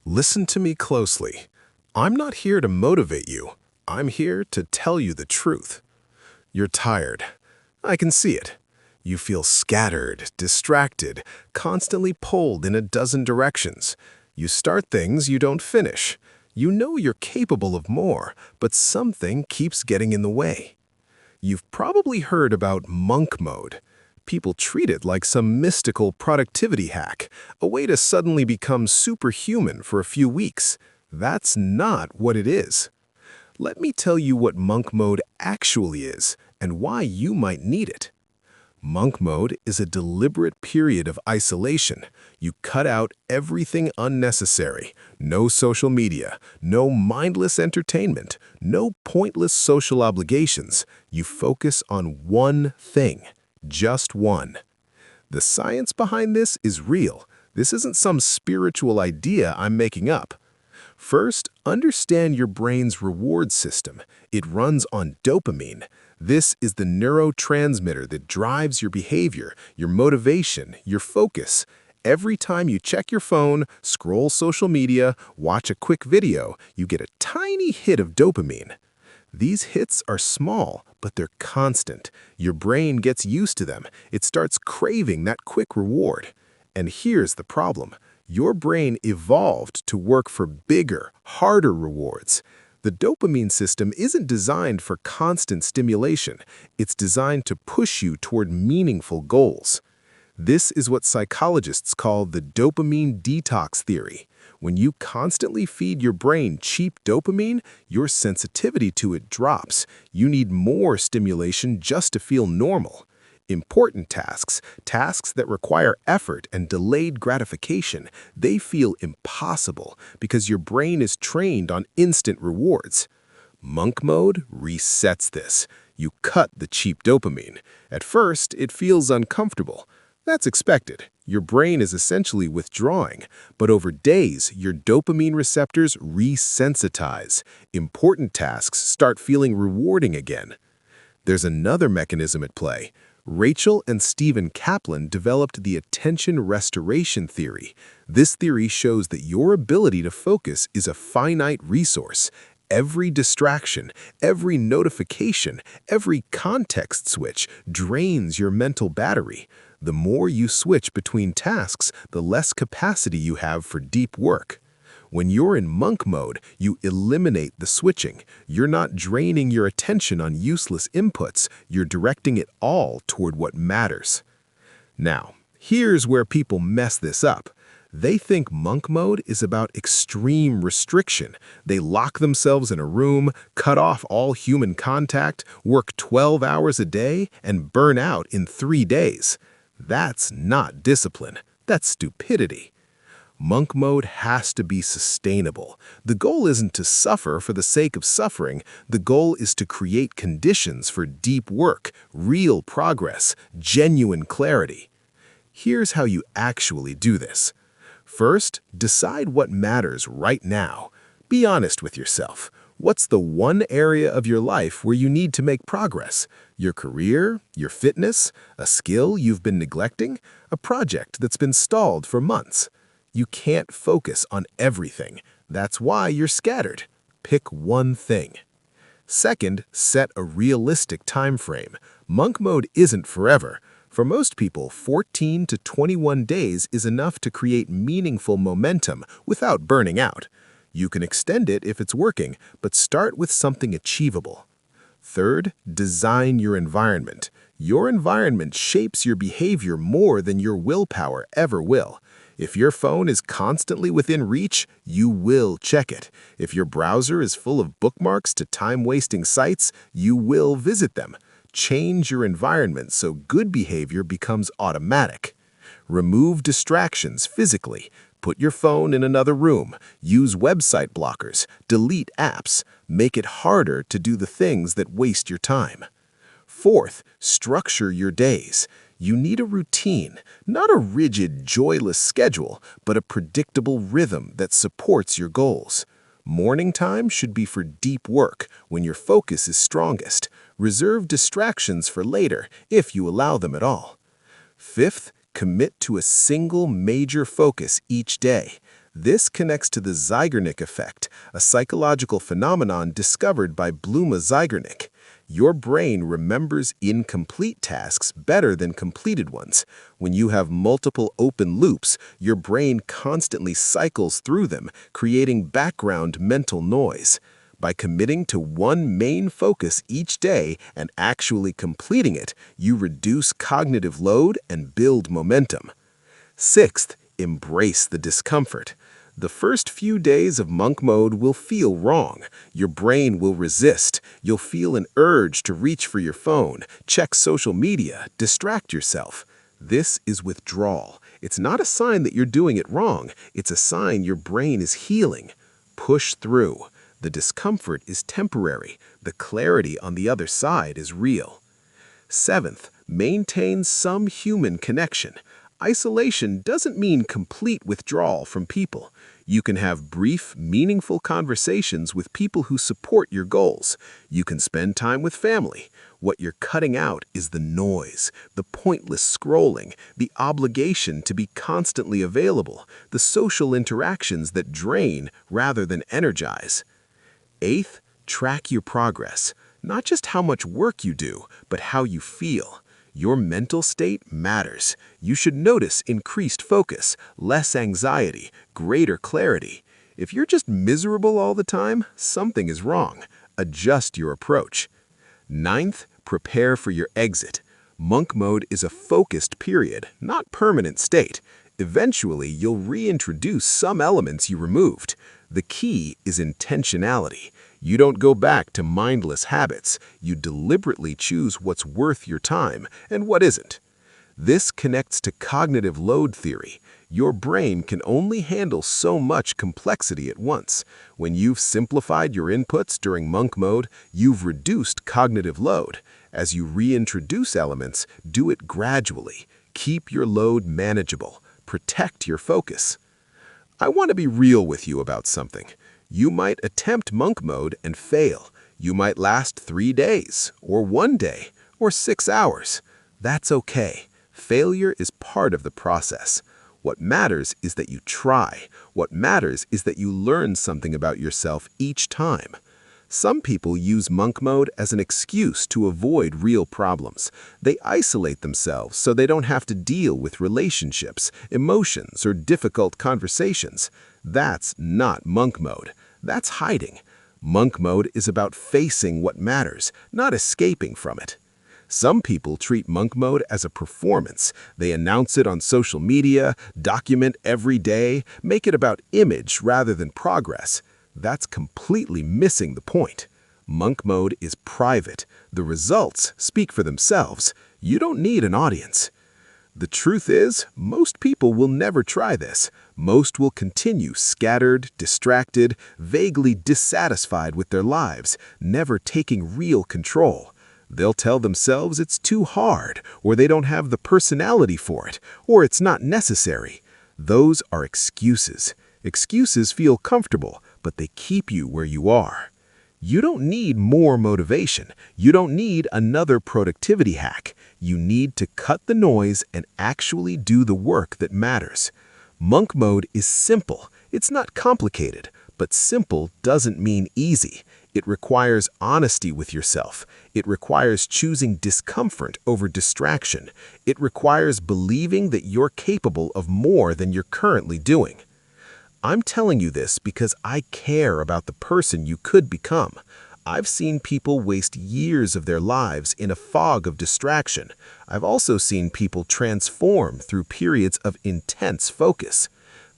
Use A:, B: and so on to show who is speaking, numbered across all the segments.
A: Listen to me closely. I'm not here to motivate you. I'm here to tell you the truth. You're tired. I can see it. You feel scattered, distracted, constantly pulled in a dozen directions. You start things you don't finish. You know you're capable of more, but something keeps getting in the way. You've probably heard about monk mode. People treat it like some mystical productivity hack, a way to suddenly become superhuman for a few weeks. That's not what it is. Let me tell you what monk mode actually is and why you might need it. Monk mode is a deliberate period of isolation. You cut out everything unnecessary. No social media, no mindless entertainment, no pointless social obligations. You focus on one thing, just one. The science behind this is real. This isn't some spiritual idea I'm making up. First, understand your brain's reward system. It runs on dopamine. This is the neurotransmitter that drives your behavior, your motivation, your focus. Every time you check your phone, scroll social media, watch a quick video, you get a tiny hit of dopamine. These hits are small, but they're constant. Your brain gets used to them. It starts craving that quick reward. And here's the problem. Your brain evolved to work for bigger, harder rewards. The dopamine system isn't designed for constant stimulation. It's designed to push you toward meaningful goals. This is what psychologists call the dopamine detox theory. When you constantly feed your brain cheap dopamine, your sensitivity to it drops. You need more stimulation just to feel normal. Important tasks, tasks that require effort and delayed gratification, they feel impossible because your brain is trained on instant rewards. Monk mode resets this. You cut the cheap dopamine. At first, it feels uncomfortable. That's expected. Your brain is essentially withdrawing, but over days, your dopamine receptors resensitize. Important tasks start feeling rewarding again. There's another mechanism at play. Rachel and Stephen Kaplan developed the attention restoration theory. This theory shows that your ability to focus is a finite resource. Every distraction, every notification, every context switch drains your mental battery. The more you switch between tasks, the less capacity you have for deep work. When you're in monk mode, you eliminate the switching. You're not draining your attention on useless inputs. You're directing it all toward what matters. Now, here's where people mess this up. They think monk mode is about extreme restriction. They lock themselves in a room, cut off all human contact, work 12 hours a day, and burn out in 3 days. That's not discipline. That's stupidity. Monk mode has to be sustainable. The goal isn't to suffer for the sake of suffering. The goal is to create conditions for deep work, real progress, genuine clarity. Here's how you actually do this. First, decide what matters right now. Be honest with yourself. What's the one area of your life where you need to make progress? Your career, your fitness, a skill you've been neglecting, a project that's been stalled for months. You can't focus on everything. That's why you're scattered. Pick one thing. Second, set a realistic time frame. Monk mode isn't forever. For most people, 14 to 21 days is enough to create meaningful momentum without burning out. You can extend it if it's working, but start with something achievable. Third, design your environment. Your environment shapes your behavior more than your willpower ever will. If your phone is constantly within reach, you will check it. If your browser is full of bookmarks to time-wasting sites, you will visit them. Change your environment so good behavior becomes automatic. Remove distractions physically. Put your phone in another room. Use website blockers. Delete apps. Make it harder to do the things that waste your time. Fourth, structure your days. You need a routine, not a rigid, joyless schedule, but a predictable rhythm that supports your goals. Morning time should be for deep work, when your focus is strongest. Reserve distractions for later, if you allow them at all. Fifth, commit to a single major focus each day. This connects to the Zeigarnik effect, a psychological phenomenon discovered by Bluma Zeigarnik. Your brain remembers incomplete tasks better than completed ones. When you have multiple open loops, your brain constantly cycles through them, creating background mental noise. By committing to one main focus each day and actually completing it, you reduce cognitive load and build momentum. Sixth, embrace the discomfort. The first few days of monk mode will feel wrong. Your brain will resist. You'll feel an urge to reach for your phone, check social media, distract yourself. This is withdrawal. It's not a sign that you're doing it wrong. It's a sign your brain is healing. Push through. The discomfort is temporary. The clarity on the other side is real. Seventh, maintain some human connection. Isolation doesn't mean complete withdrawal from people. You can have brief, meaningful conversations with people who support your goals. You can spend time with family. What you're cutting out is the noise, the pointless scrolling, the obligation to be constantly available, the social interactions that drain rather than energize. Eighth, track your progress. Not just how much work you do, but how you feel. Your mental state matters. You should notice increased focus, less anxiety, greater clarity. If you're just miserable all the time, something is wrong. Adjust your approach. Ninth, prepare for your exit. Monk mode is a focused period, not permanent state. Eventually, you'll reintroduce some elements you removed. The key is intentionality. You don't go back to mindless habits. You deliberately choose what's worth your time and what isn't. This connects to cognitive load theory. Your brain can only handle so much complexity at once. When you've simplified your inputs during monk mode, you've reduced cognitive load. As you reintroduce elements, do it gradually. Keep your load manageable. Protect your focus. I want to be real with you about something. You might attempt monk mode and fail. You might last 3 days, or 1 day, or 6 hours. That's okay. Failure is part of the process. What matters is that you try. What matters is that you learn something about yourself each time. Some people use monk mode as an excuse to avoid real problems. They isolate themselves so they don't have to deal with relationships, emotions, or difficult conversations. That's not monk mode. That's hiding. Monk mode is about facing what matters, not escaping from it. Some people treat monk mode as a performance. They announce it on social media, document every day, make it about image rather than progress. That's completely missing the point. Monk mode is private. The results speak for themselves. You don't need an audience. The truth is, most people will never try this. Most will continue scattered, distracted, vaguely dissatisfied with their lives, never taking real control. They'll tell themselves it's too hard, or they don't have the personality for it, or it's not necessary. Those are excuses. Excuses feel comfortable, but they keep you where you are. You don't need more motivation. You don't need another productivity hack. You need to cut the noise and actually do the work that matters. Monk mode is simple. It's not complicated, but simple doesn't mean easy. It requires honesty with yourself. It requires choosing discomfort over distraction. It requires believing that you're capable of more than you're currently doing. I'm telling you this because I care about the person you could become. I've seen people waste years of their lives in a fog of distraction. I've also seen people transform through periods of intense focus.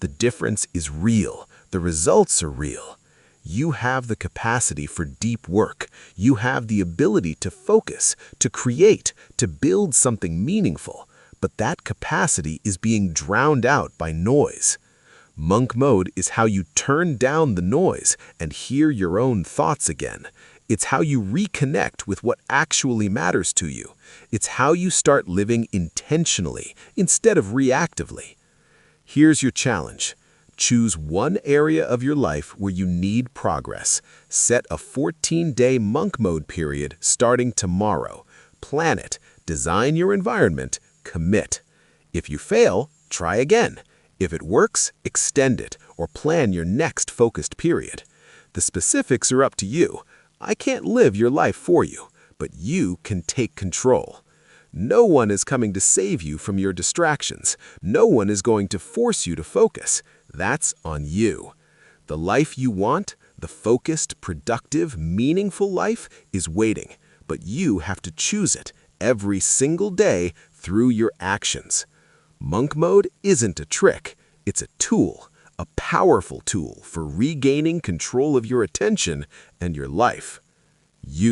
A: The difference is real. The results are real. You have the capacity for deep work. You have the ability to focus, to create, to build something meaningful. But that capacity is being drowned out by noise. Monk mode is how you turn down the noise and hear your own thoughts again. It's how you reconnect with what actually matters to you. It's how you start living intentionally instead of reactively. Here's your challenge. Choose one area of your life where you need progress. Set a 14-day monk mode period starting tomorrow. Plan it. Design your environment. Commit. If you fail, try again. If it works, extend it, or plan your next focused period. The specifics are up to you. I can't live your life for you, but you can take control. No one is coming to save you from your distractions. No one is going to force you to focus. That's on you. The life you want, the focused, productive, meaningful life, is waiting, but you have to choose it every single day through your actions. Monk mode isn't a trick, it's a tool, a powerful tool for regaining control of your attention and your life. Use